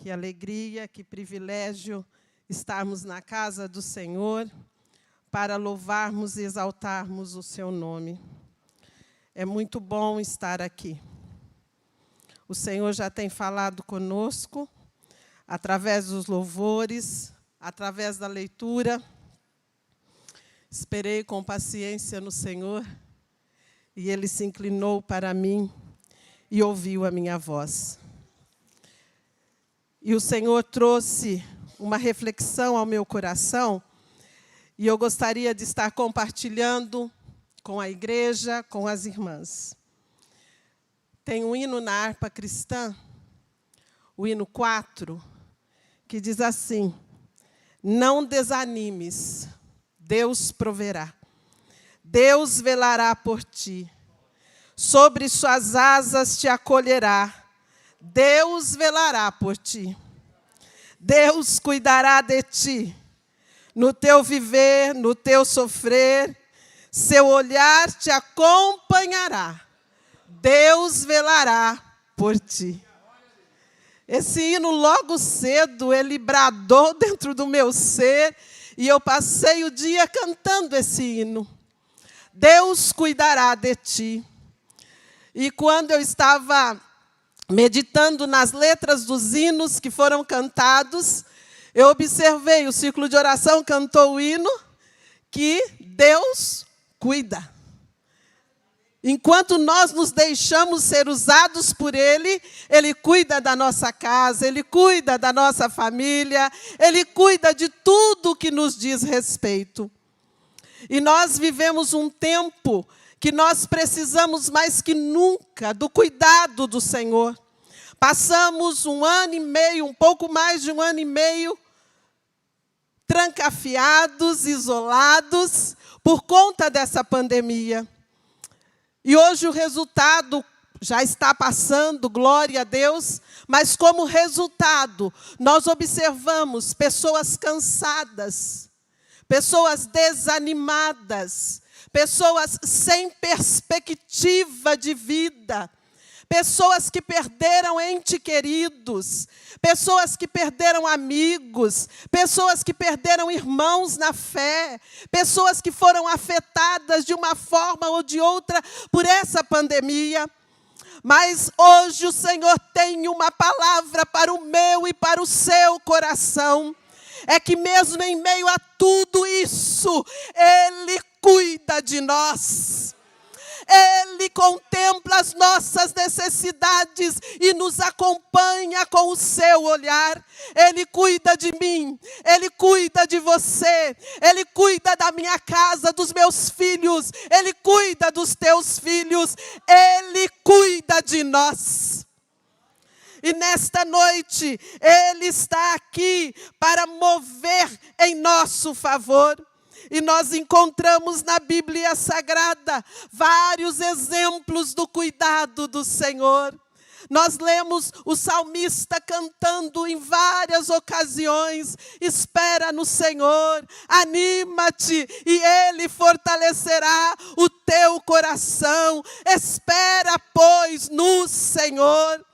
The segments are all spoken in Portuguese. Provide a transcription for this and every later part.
Que alegria, que privilégio estarmos na casa do Senhor para louvarmos e exaltarmos o seu nome. É muito bom estar aqui. O Senhor já tem falado conosco, através dos louvores, através da leitura. Esperei com paciência no Senhor, e Ele se inclinou para mim e ouviu a minha voz. E o Senhor trouxe uma reflexão ao meu coração, e eu gostaria de estar compartilhando com a igreja, com as irmãs. Tem um hino na harpa cristã, o hino 4, que diz assim: não desanimes, Deus proverá, Deus velará por ti, sobre suas asas te acolherá, Deus velará por ti, Deus cuidará de ti, no teu viver, no teu sofrer, seu olhar te acompanhará, Deus velará por ti. Esse hino, logo cedo, ele bradou dentro do meu ser, e eu passei o dia cantando esse hino. Deus cuidará de ti. E quando eu estava meditando nas letras dos hinos que foram cantados, eu observei, o círculo de oração cantou o hino que Deus cuida. Enquanto nós nos deixamos ser usados por Ele, Ele cuida da nossa casa, Ele cuida da nossa família, Ele cuida de tudo que nos diz respeito. E nós vivemos um tempo que nós precisamos mais que nunca do cuidado do Senhor. Passamos 1 ano e meio, um pouco mais de 1 ano e meio, trancafiados, isolados, por conta dessa pandemia. E hoje o resultado já está passando, glória a Deus, mas como resultado, nós observamos pessoas cansadas, pessoas desanimadas, pessoas sem perspectiva de vida, pessoas que perderam entes queridos, pessoas que perderam amigos, pessoas que perderam irmãos na fé, pessoas que foram afetadas de uma forma ou de outra por essa pandemia. Mas hoje o Senhor tem uma palavra para o meu e para o seu coração. É que mesmo em meio a tudo isso, Ele cuida de nós. Ele contempla as nossas necessidades e nos acompanha com o seu olhar. Ele cuida de mim, Ele cuida de você, Ele cuida da minha casa, dos meus filhos, Ele cuida dos teus filhos, Ele cuida de nós. E nesta noite, Ele está aqui para mover em nosso favor. E nós encontramos na Bíblia Sagrada vários exemplos do cuidado do Senhor. Nós lemos o salmista cantando em várias ocasiões: espera no Senhor, anima-te e Ele fortalecerá o teu coração. Espera, pois, no Senhor.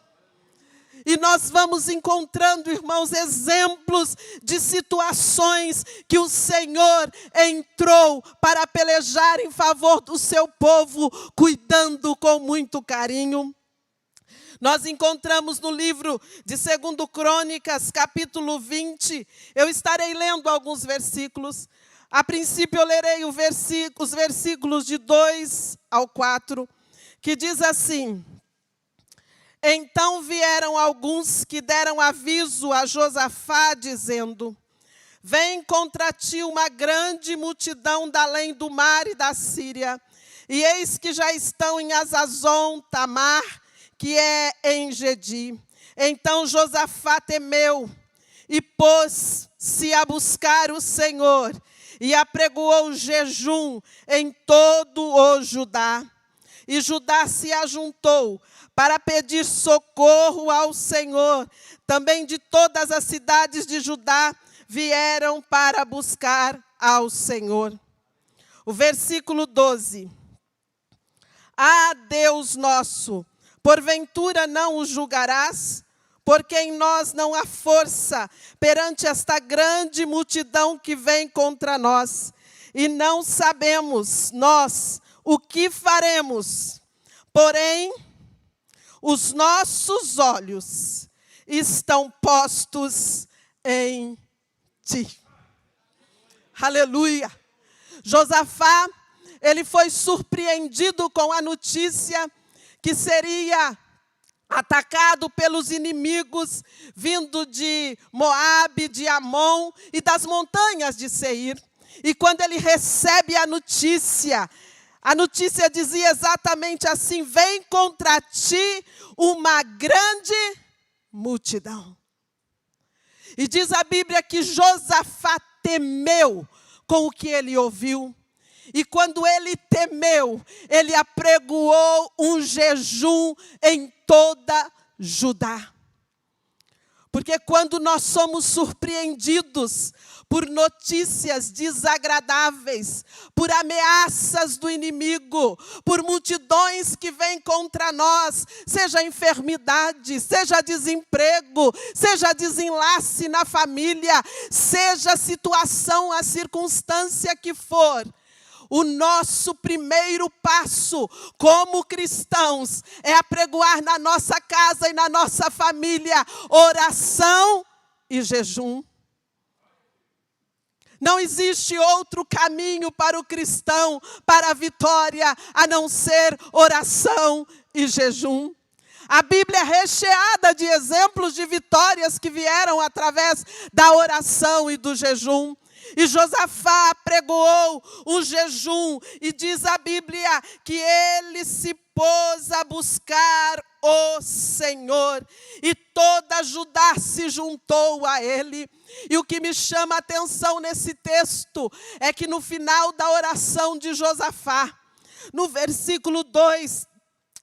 E nós vamos encontrando, irmãos, exemplos de situações que o Senhor entrou para pelejar em favor do seu povo, cuidando com muito carinho. Nós encontramos no livro de 2 Crônicas, capítulo 20, eu estarei lendo alguns versículos. A princípio eu lerei os versículos de 2 ao 4, que diz assim: então vieram alguns que deram aviso a Josafá, dizendo: vem contra ti uma grande multidão da além do mar e da Síria, e eis que já estão em Azazon Tamar, que é em Gedi. Então Josafá temeu e pôs-se a buscar o Senhor, e apregoou jejum em todo o Judá. E Judá se ajuntou para pedir socorro ao Senhor. Também de todas as cidades de Judá vieram para buscar ao Senhor. O versículo 12. Ah, Deus nosso, porventura não o julgarás? porque em nós não há força perante esta grande multidão que vem contra nós. E não sabemos nós o que faremos, porém, os nossos olhos estão postos em ti. Aleluia! Josafá, ele foi surpreendido com a notícia que seria atacado pelos inimigos vindo de Moabe, de Amon e das montanhas de Seir. E quando ele recebe a notícia dizia exatamente assim: vem contra ti uma grande multidão. E diz a Bíblia que Josafá temeu com o que ele ouviu. E quando ele temeu, ele apregoou um jejum em toda Judá. Porque quando nós somos surpreendidos por notícias desagradáveis, por ameaças do inimigo, por multidões que vêm contra nós, seja enfermidade, seja desemprego, seja desenlace na família, seja a situação, a circunstância que for, o nosso primeiro passo como cristãos é apregoar na nossa casa e na nossa família oração e jejum. Não existe outro caminho para o cristão, para a vitória, a não ser oração e jejum. A Bíblia é recheada de exemplos de vitórias que vieram através da oração e do jejum. E Josafá pregoou um jejum, e diz a Bíblia que ele se pôs a buscar o Senhor, e toda Judá se juntou a ele. E o que me chama a atenção nesse texto é que no final da oração de Josafá, no versículo 2,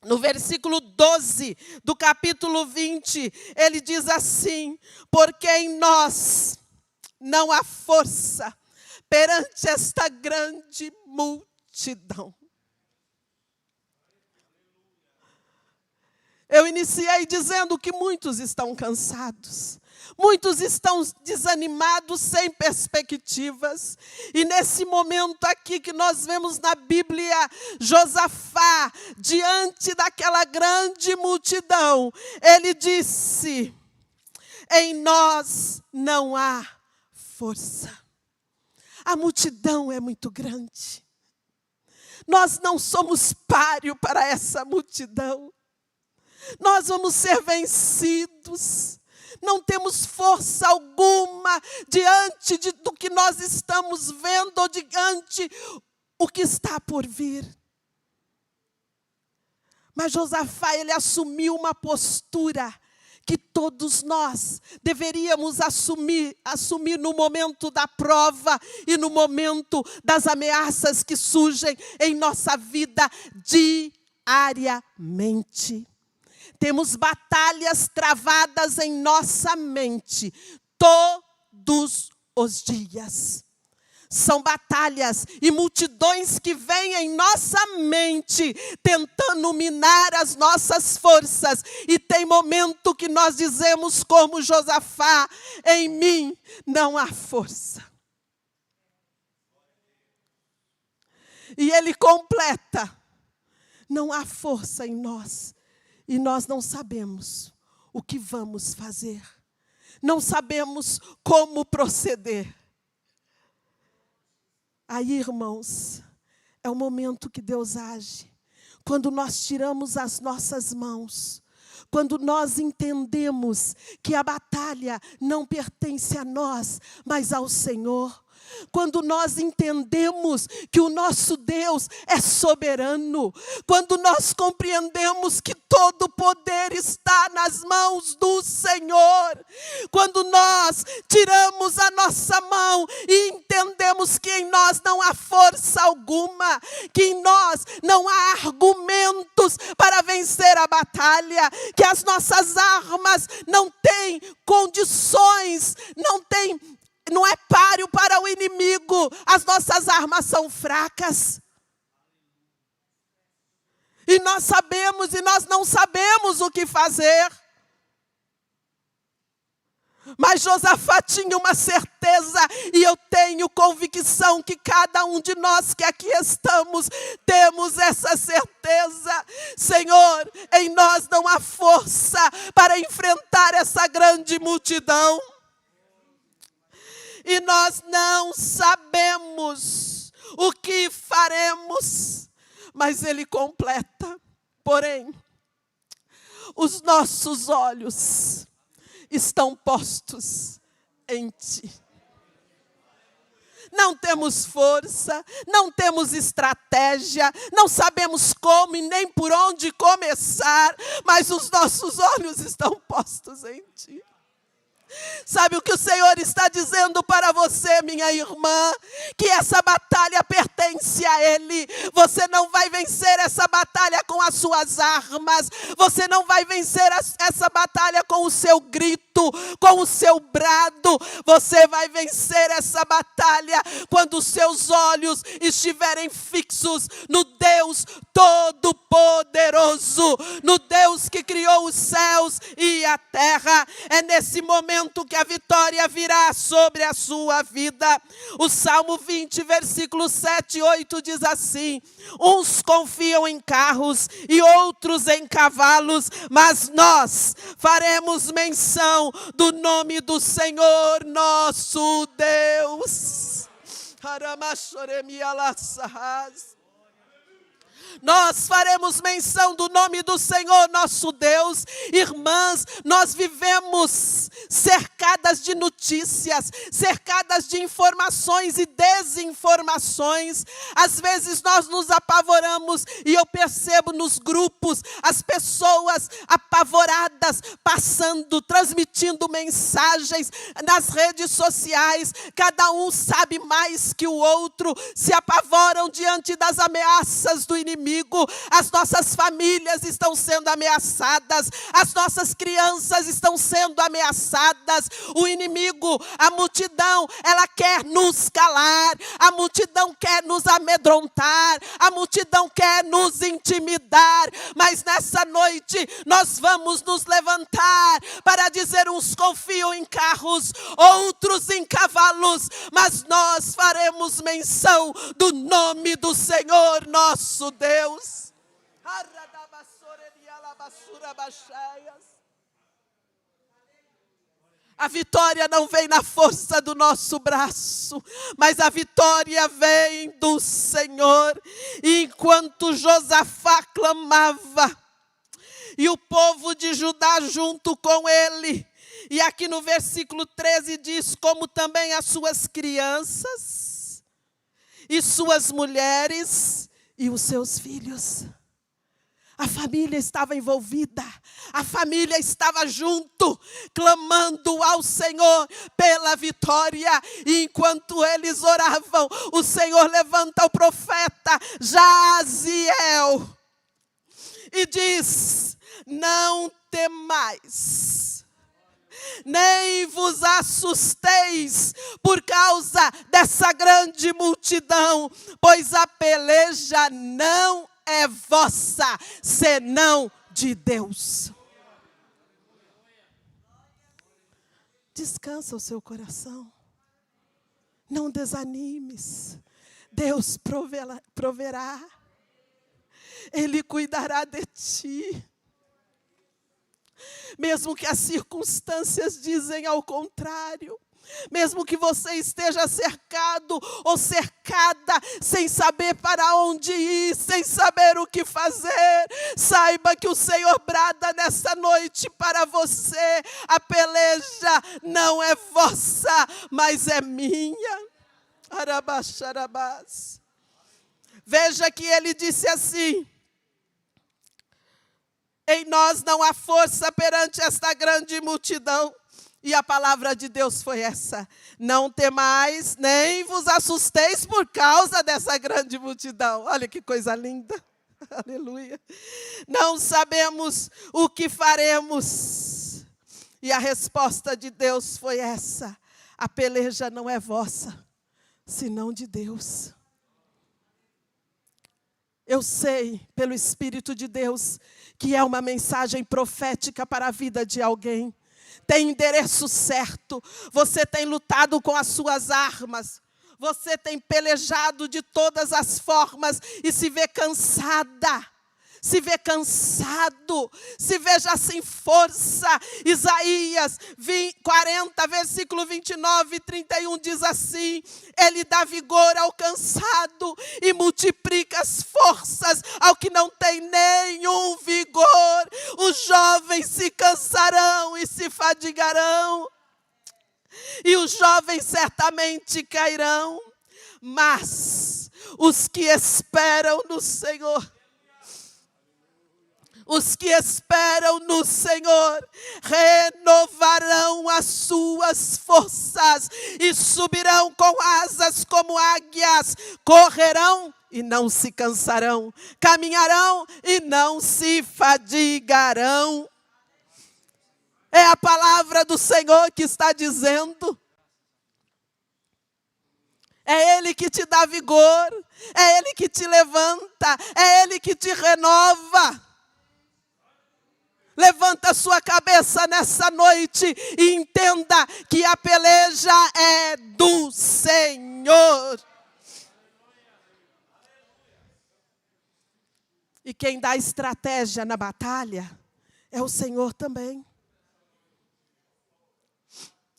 no versículo 12 do capítulo 20, ele diz assim: porque em nós não há força perante esta grande multidão. Eu iniciei dizendo que muitos estão cansados, muitos estão desanimados, sem perspectivas. E nesse momento aqui que nós vemos na Bíblia, Josafá, diante daquela grande multidão, ele disse: em nós não há força. A multidão é muito grande. Nós não somos páreo para essa multidão. Nós vamos ser vencidos. Não temos força alguma diante do que nós estamos vendo ou diante o que está por vir. Mas Josafá, ele assumiu uma postura que todos nós deveríamos assumir no momento da prova e no momento das ameaças que surgem em nossa vida diariamente. Temos batalhas travadas em nossa mente todos os dias. São batalhas e multidões que vêm em nossa mente tentando minar as nossas forças. E tem momento que nós dizemos como Josafá: em mim não há força. E ele completa: não há força em nós. E nós não sabemos o que vamos fazer. Não sabemos como proceder. Aí, irmãos, é o momento que Deus age. Quando nós tiramos as nossas mãos. Quando nós entendemos que a batalha não pertence a nós, mas ao Senhor. Quando nós entendemos que o nosso Deus é soberano, quando nós compreendemos que todo o poder está nas mãos do Senhor, quando nós tiramos a nossa mão e entendemos que em nós não há força alguma, que em nós não há argumentos para vencer a batalha, que as nossas armas não têm condições, não é páreo para o inimigo, as nossas armas são fracas. E nós sabemos e nós não sabemos o que fazer. Mas Josafá tinha uma certeza, e eu tenho convicção que cada um de nós que aqui estamos, temos essa certeza. Senhor, em nós não há força para enfrentar essa grande multidão. E nós não sabemos o que faremos, mas Ele completa. Porém, os nossos olhos estão postos em Ti. Não temos força, não temos estratégia, não sabemos como e nem por onde começar, mas os nossos olhos estão postos em Ti. Sabe o que o Senhor está dizendo para você, minha irmã? Que essa batalha pertence a Ele. Você não vai vencer essa batalha com as suas armas. Você não vai vencer essa batalha com o seu grito, com o seu brado. Você vai vencer essa batalha quando os seus olhos estiverem fixos no Deus Todo-Poderoso, no Deus que criou os céus e a terra. É nesse momento que a vitória virá sobre a sua vida. O Salmo 20, versículo 7 e 8 diz assim: uns confiam em carros e outros em cavalos, mas nós faremos menção do nome do Senhor nosso Deus. Nós faremos menção do nome do Senhor nosso Deus. Irmãs, nós vivemos cercadas de notícias, cercadas de informações e desinformações. Às vezes nós nos apavoramos, e eu percebo nos grupos as pessoas apavoradas, passando, transmitindo mensagens nas redes sociais. Cada um sabe mais que o outro, se apavoram diante das ameaças do inimigo. As nossas famílias estão sendo ameaçadas, as nossas crianças estão sendo ameaçadas. O inimigo, a multidão, ela quer nos calar, a multidão quer nos amedrontar, a multidão quer nos intimidar. Mas nessa noite nós vamos nos levantar para dizer: uns confiam em carros, outros em cavalos, mas nós faremos menção do nome do Senhor nosso Deus. A vitória não vem na força do nosso braço, mas a vitória vem do Senhor. E enquanto Josafá clamava, e o povo de Judá junto com ele, e aqui no versículo 13 diz: como também as suas crianças, e suas mulheres, e os seus filhos. A família estava envolvida, a família estava junto, clamando ao Senhor pela vitória. E enquanto eles oravam, o Senhor levanta o profeta Jaziel e diz: não temais, nem vos assusteis por causa dessa grande multidão, pois a peleja não é vossa, senão de Deus. Descansa o seu coração. Não desanimes. Deus proverá. Ele cuidará de ti. Mesmo que as circunstâncias dizem ao contrário, mesmo que você esteja cercado ou cercada, sem saber para onde ir, sem saber o que fazer, saiba que o Senhor brada nessa noite para você: a peleja não é vossa, mas é minha. Arabaxarabás. Veja que ele disse assim: em nós não há força perante esta grande multidão. E a palavra de Deus foi essa: não temais, nem vos assusteis por causa dessa grande multidão. Olha que coisa linda. Aleluia. Não sabemos o que faremos. E a resposta de Deus foi essa: a peleja não é vossa, senão de Deus. Eu sei, pelo Espírito de Deus, que é uma mensagem profética para a vida de alguém. tem endereço certo. Você tem lutado com as suas armas. Você tem pelejado de todas as formas e se vê cansada. Se vê cansado, se vê já sem força. Isaías 40, versículo 29 e 31 diz assim: Ele dá vigor ao cansado e multiplica as forças ao que não tem nenhum vigor. Os jovens se cansarão e se fadigarão, e os jovens certamente cairão, mas os que esperam no Senhor, os que esperam no Senhor renovarão as suas forças e subirão com asas como águias, correrão e não se cansarão, caminharão e não se fadigarão. É a palavra do Senhor que está dizendo. É Ele que te dá vigor, é Ele que te levanta, é Ele que te renova. Levanta a sua cabeça nessa noite e entenda que a peleja é do Senhor. E quem dá estratégia na batalha é o Senhor também.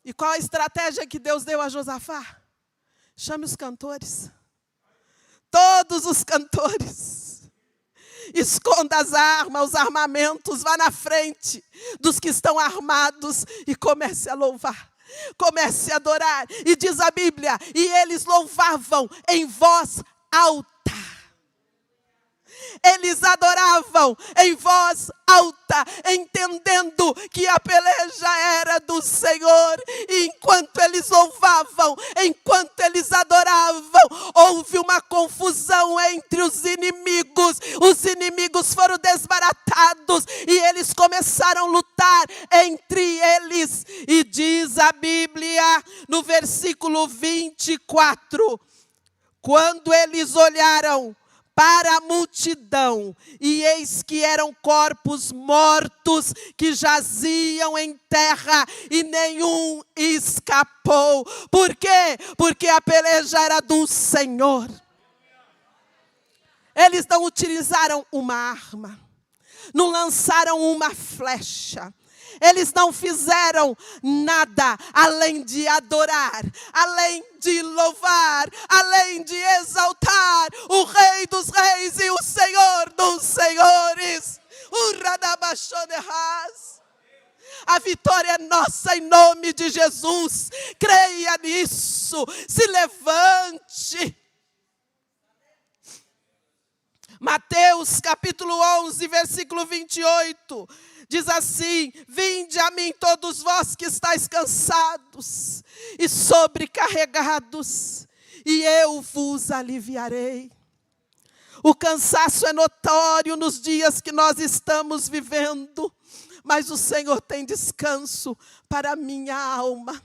E qual a estratégia que Deus deu a Josafá? Chame os cantores. Todos os cantores. Esconda as armas, os armamentos, vá na frente dos que estão armados e comece a louvar. Comece a adorar. E diz a Bíblia, e eles louvavam em voz alta. Eles adoravam em voz alta, entendendo que a peleja era do Senhor. E enquanto eles louvavam, enquanto eles adoravam, houve uma confusão entre os inimigos. Os inimigos foram desbaratados e eles começaram a lutar entre eles. E diz a Bíblia, no versículo 24, quando eles olharam para a multidão, e eis que eram corpos mortos que jaziam em terra, e nenhum escapou. Por quê? Porque a peleja era do Senhor. Eles não utilizaram uma arma, não lançaram uma flecha. Eles não fizeram nada além de adorar, além de louvar, além de exaltar o Rei dos Reis e o Senhor dos Senhores. A vitória é nossa em nome de Jesus. Creia nisso. Se levante. Mateus capítulo 11, versículo 28. Diz assim: vinde a mim todos vós que estáis cansados e sobrecarregados, e eu vos aliviarei. O cansaço é notório nos dias que nós estamos vivendo, mas o Senhor tem descanso para a minha alma.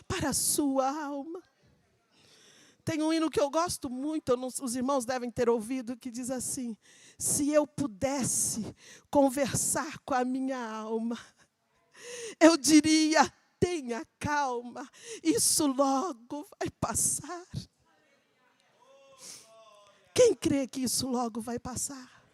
Para a sua alma. Tem um hino que eu gosto muito, os irmãos devem ter ouvido, que diz assim: se eu pudesse conversar com a minha alma, eu diria, tenha calma, isso logo vai passar. Quem crê que isso logo vai passar?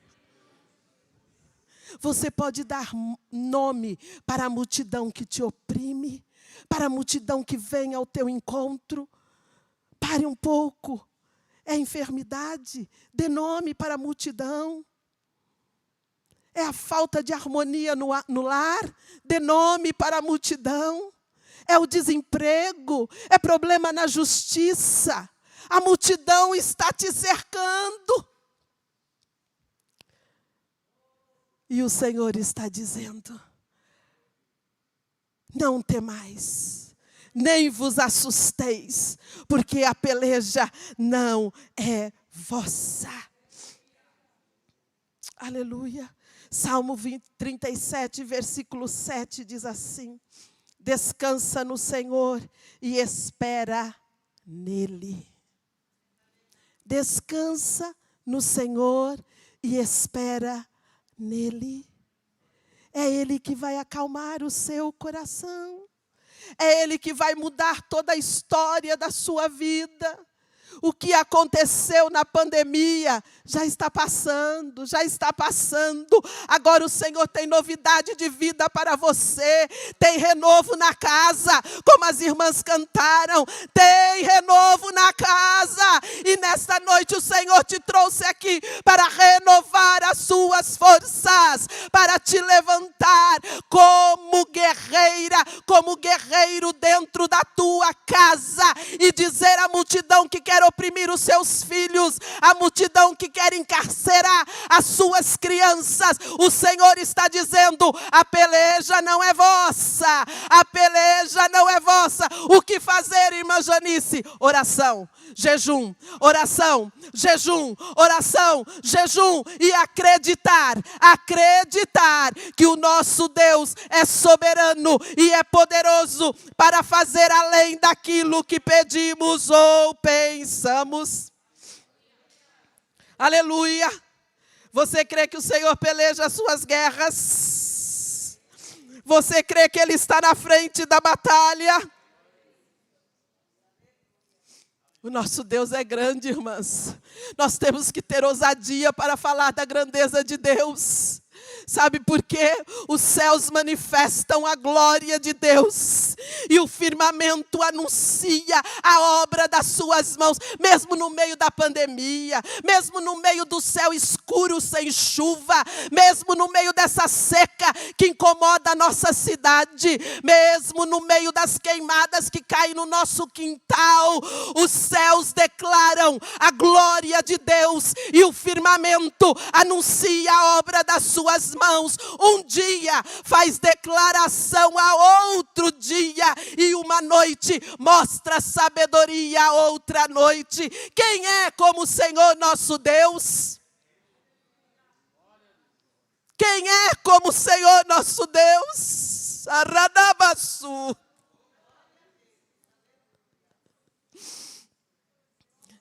Você pode dar nome para a multidão que te oprime, para a multidão que vem ao teu encontro. Pare um pouco, é enfermidade, dê nome para a multidão. É a falta de harmonia no lar, dê nome para a multidão. É o desemprego, é problema na justiça. A multidão está te cercando. E o Senhor está dizendo: não temais. Nem vos assusteis, porque a peleja não é vossa. Aleluia. Salmo 37, versículo 7 diz assim: descansa no Senhor e espera nele. Descansa no Senhor e espera nele. É Ele que vai acalmar o seu coração. É Ele que vai mudar toda a história da sua vida. O que aconteceu na pandemia já está passando, já está passando. Agora o Senhor tem novidade de vida para você. Tem renovo na casa, como as irmãs cantaram. Tem renovo na casa. E nesta noite o Senhor te trouxe aqui para renovar as suas forças, para te levantar como guerreira, como guerreiro dentro da tua casa e dizer à multidão que quer oprimir os seus filhos, a multidão que quer encarcerar as suas crianças. O Senhor está dizendo: a peleja não é vossa, a peleja não é vossa. O que fazer, irmã Janice? Oração, jejum, oração, jejum, oração, jejum e acreditar que o nosso Deus é soberano e é poderoso para fazer além daquilo que pedimos ou pensamos. Aleluia! Você crê que o Senhor peleja as suas guerras? Você crê que Ele está na frente da batalha? O nosso Deus é grande, irmãs. Nós temos que ter ousadia para falar da grandeza de Deus. Sabe por quê? Os céus manifestam a glória de Deus. E o firmamento anuncia a obra das suas mãos. Mesmo no meio da pandemia. Mesmo no meio do céu escuro sem chuva. Mesmo no meio dessa seca que incomoda a nossa cidade. Mesmo no meio das queimadas que caem no nosso quintal. Os céus declaram a glória de Deus. E o firmamento anuncia a obra das suas mãos. Um dia faz declaração a outro dia, e uma noite mostra sabedoria a outra noite. Quem é como o Senhor nosso Deus? Quem é como o Senhor nosso Deus? Aranabaçu.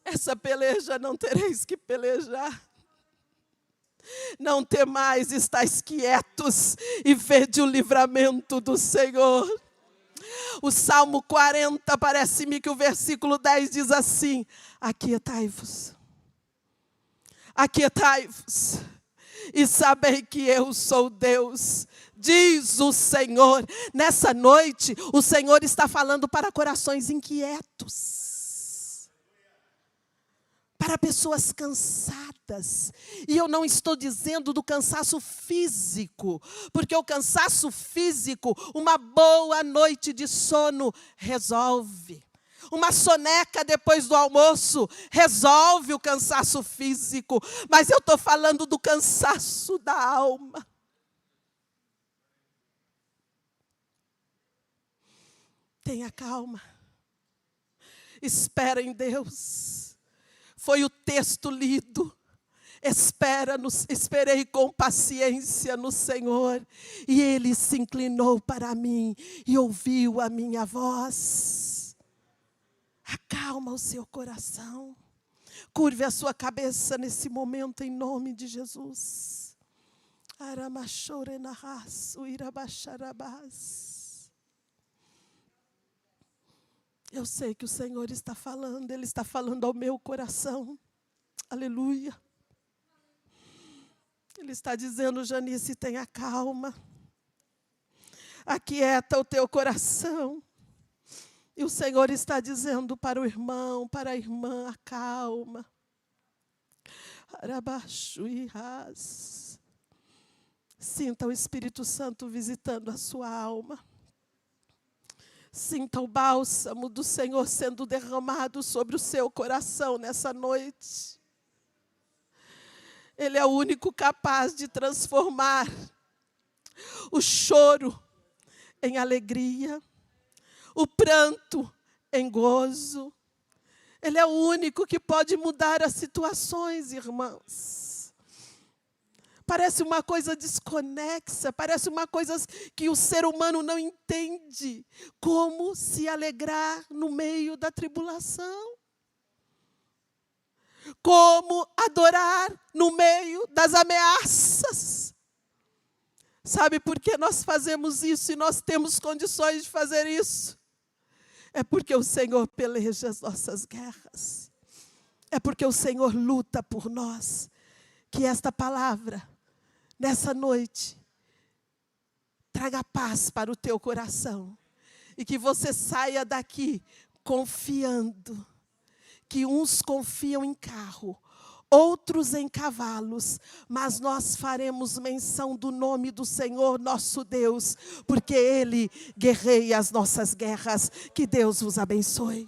Essa peleja não tereis que pelejar. Não temais, estáis quietos e vede o livramento do Senhor. O Salmo 40, parece-me que o versículo 10 diz assim: aquietai-vos, aquietai-vos, e sabei que eu sou Deus, diz o Senhor. Nessa noite, o Senhor está falando para corações inquietos. Para pessoas cansadas. E eu não estou dizendo do cansaço físico, porque o cansaço físico, uma boa noite de sono resolve. Uma soneca depois do almoço resolve o cansaço físico. Mas eu estou falando do cansaço da alma. Tenha calma. Espera em Deus. Foi o texto lido. Esperei com paciência no Senhor. E Ele se inclinou para mim e ouviu a minha voz. Acalma o seu coração. Curve a sua cabeça nesse momento em nome de Jesus. Aramachorенahas, uirabacharabás. Eu sei que o Senhor está falando, Ele está falando ao meu coração. Aleluia. Ele está dizendo: Janice, tenha calma. Aquieta o teu coração. E o Senhor está dizendo para o irmão, para a irmã: acalma. Arabaxuirás. Sinta o Espírito Santo visitando a sua alma. Sinta o bálsamo do Senhor sendo derramado sobre o seu coração nessa noite. Ele é o único capaz de transformar o choro em alegria, o pranto em gozo. Ele é o único que pode mudar as situações, irmãos. Parece uma coisa desconexa, parece uma coisa que o ser humano não entende. Como se alegrar no meio da tribulação? como adorar no meio das ameaças. Sabe por que nós fazemos isso e nós temos condições de fazer isso? É porque o Senhor peleja as nossas guerras. É porque o Senhor luta por nós. Que esta palavra, nessa noite, traga paz para o teu coração. E que você saia daqui confiando. Que uns confiam em carro, outros em cavalos, mas nós faremos menção do nome do Senhor nosso Deus, porque Ele guerreia as nossas guerras. Que Deus vos abençoe.